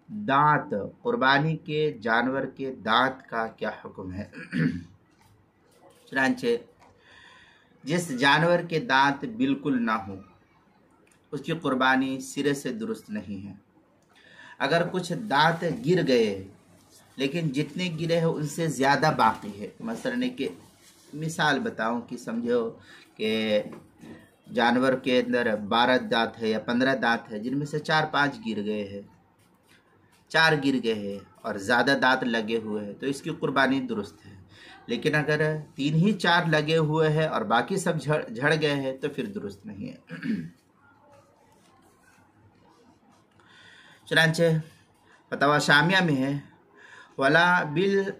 दांत, कुर्बानी के जानवर के दांत का क्या हुक्म है? चुनांचे जिस जानवर के दांत बिल्कुल ना हो उसकी कुर्बानी सिरे से दुरुस्त नहीं है। अगर कुछ दांत गिर गए लेकिन जितने गिरे हैं उनसे ज़्यादा बाकी है, मसलन एक मिसाल बताऊं कि समझो कि जानवर के अंदर 12 दांत है या 15 दांत है, जिनमें से 4-5 गिर गए हैं, 4 गिर गए हैं और ज़्यादा दांत लगे हुए हैं, तो इसकी कुर्बानी दुरुस्त है। लेकिन अगर 3 ही 4 लगे हुए हैं और बाकी सब झड़ गए हैं तो फिर दुरुस्त नहीं है। चुनांचे फतवा शामिया में है, वला बिल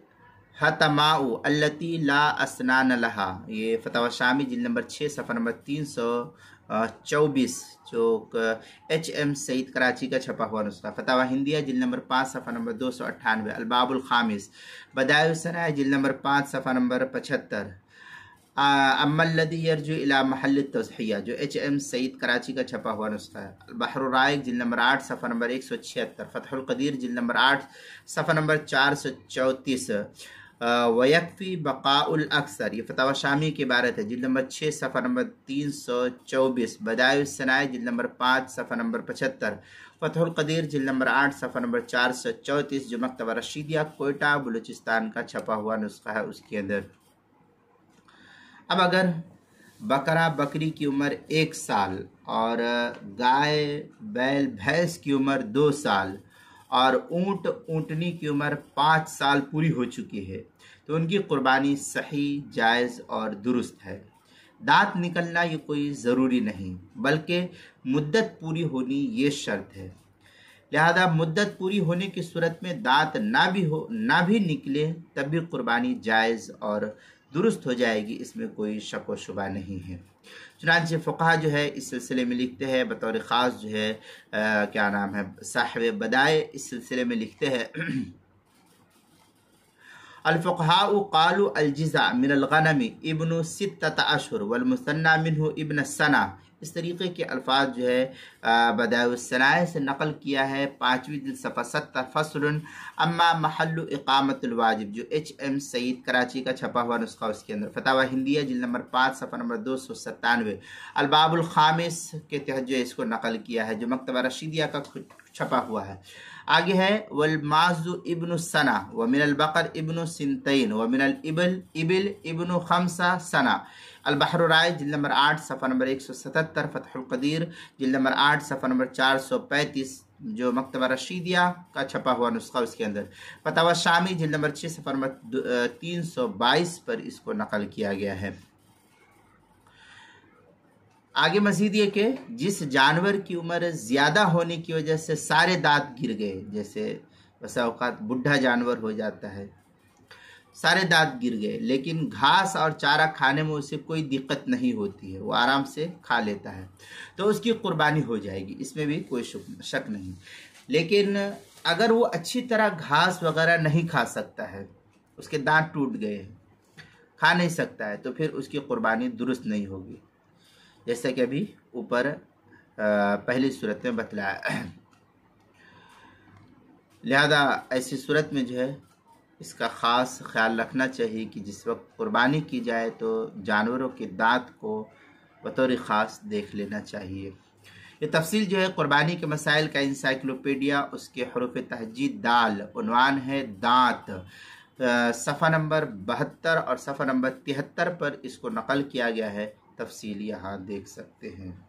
हतमाउ अल्लती ला असनान लहा। ये फतवा शामी जिल्द नंबर 6 सफ़ा नंबर 324 जो HM सईद कराची का छपा हुआ नुस्खा। फतवा हिंदिया जिल्द नंबर 5 सफ़ा नंबर 298। अलबाबुल खामिस बदाइउस सनाया जिल्द नंबर 5 सफ़ा नंबर 75। अम्मल्लदी यरजु इला महल तज़हिया जो HM सईद कराची का छपा हुआ नुस्खा है। बहरुर राइक जिल्द नंबर 8 सफ़ा नंबर 176। फतहुल क़दीर जिल्द नंबर 8 सफ़ा नंबर 434। वयक्फ़ी बक़ाउल अक्सर, ये फतवा शामी की इबारत है, जिल्द नंबर 6 सफ़ा नंबर 324। बदाइउस सनाया जिल्द नंबर 5 सफ़ा नंबर 75। फतहुल क़दीर जिल्द नंबर 8 सफ़ा नंबर 434 जो मकतबा रशीदिया कोयटा बलूचिस्तान का छपा हुआ नुस्खा है उसके अंदर। अब अगर बकरा बकरी की उम्र 1 साल और गाय बैल भैंस की उम्र 2 साल और ऊँट ऊँटनी की उम्र 5 साल पूरी हो चुकी है तो उनकी कुर्बानी सही, जायज़ और दुरुस्त है। दांत निकलना ये कोई ज़रूरी नहीं बल्कि मुद्दत पूरी होनी ये शर्त है। लिहाजा मुद्दत पूरी होने की सूरत में दांत ना भी निकले तब भी कुर्बानी जायज़ और दुरुस्त हो जाएगी, इसमें कोई शक व शुबा नहीं है। चुनांचे फ़ुक़हा जो है इस सिलसिले में लिखते हैं, बतौर ख़ास जो है क्या नाम है साहिब बदाए इस सिलसिले में लिखते हैं, अल-फ़ुक़हाउ क़ालू अल-जिज़ा मिनल ग़नमी इब्नु सित्तत अशहुर वल मुसन्ना मिन्हु इब्न सना। इस तरीके के अल्फाज जो है बदाउस सनाए से नकल किया है। 5वीं जिल्द सफ़ा 70 फ़स्लुन अम्मा महल्लु इक़ामतुल वाजिब जो HM सईद कराची का छपा हुआ नुस्खा उसके अंदर। फतावा हिंदिया जिल्द नंबर 5 सफ़ा नंबर 297। अलबाबुल खामिस के तहत जो इसको नकल किया है जो मकतबा रशीदिया का छपा हुआ है। आगे है वल माज़ु इब्नु सना व मिनल बकर इब्नु सिंतैन व मिनल इबिल इब्नु खमसा सना। अल-बहरुर राइक जिल्द नंबर 8 सफ़ा नंबर 177। फतहुल क़दीर जिल्द नंबर 8 सफ़ा नंबर 435 जो मकतबा रशीदिया का छपा हुआ नुस्खा उसके अंदर। फतवा शामी जिल्द नंबर 6 सफ़ा नंबर 322 पर इसको नकल किया गया है। आगे मजीद ये कि जिस जानवर की उम्र ज़्यादा होने की वजह से सारे दांत गिर गए, जैसे बसा औकात बुढ़ा जानवर हो जाता है, सारे दांत गिर गए लेकिन घास और चारा खाने में उसे कोई दिक्कत नहीं होती है, वो आराम से खा लेता है, तो उसकी कुर्बानी हो जाएगी, इसमें भी कोई शक नहीं। लेकिन अगर वो अच्छी तरह घास वगैरह नहीं खा सकता है, उसके दांत टूट गए हैं, खा नहीं सकता है, तो फिर उसकी कुर्बानी दुरुस्त नहीं होगी, जैसे कि अभी ऊपर पहली सूरत में बतलाया। लिहाजा ऐसी सूरत में जो है इसका ख़ास ख्याल रखना चाहिए कि जिस वक्त कुर्बानी की जाए तो जानवरों के दांत को बतौर ख़ास देख लेना चाहिए। ये तफसील जो है कुर्बानी के मसाइल का इंसाइक्लोपीडिया उसके हरूफ तहजीद दाल, उन्वान है दांत, सफ़ा नंबर 72 और सफ़ा नंबर 73 पर इसको नकल किया गया है। तफसील यहाँ देख सकते हैं।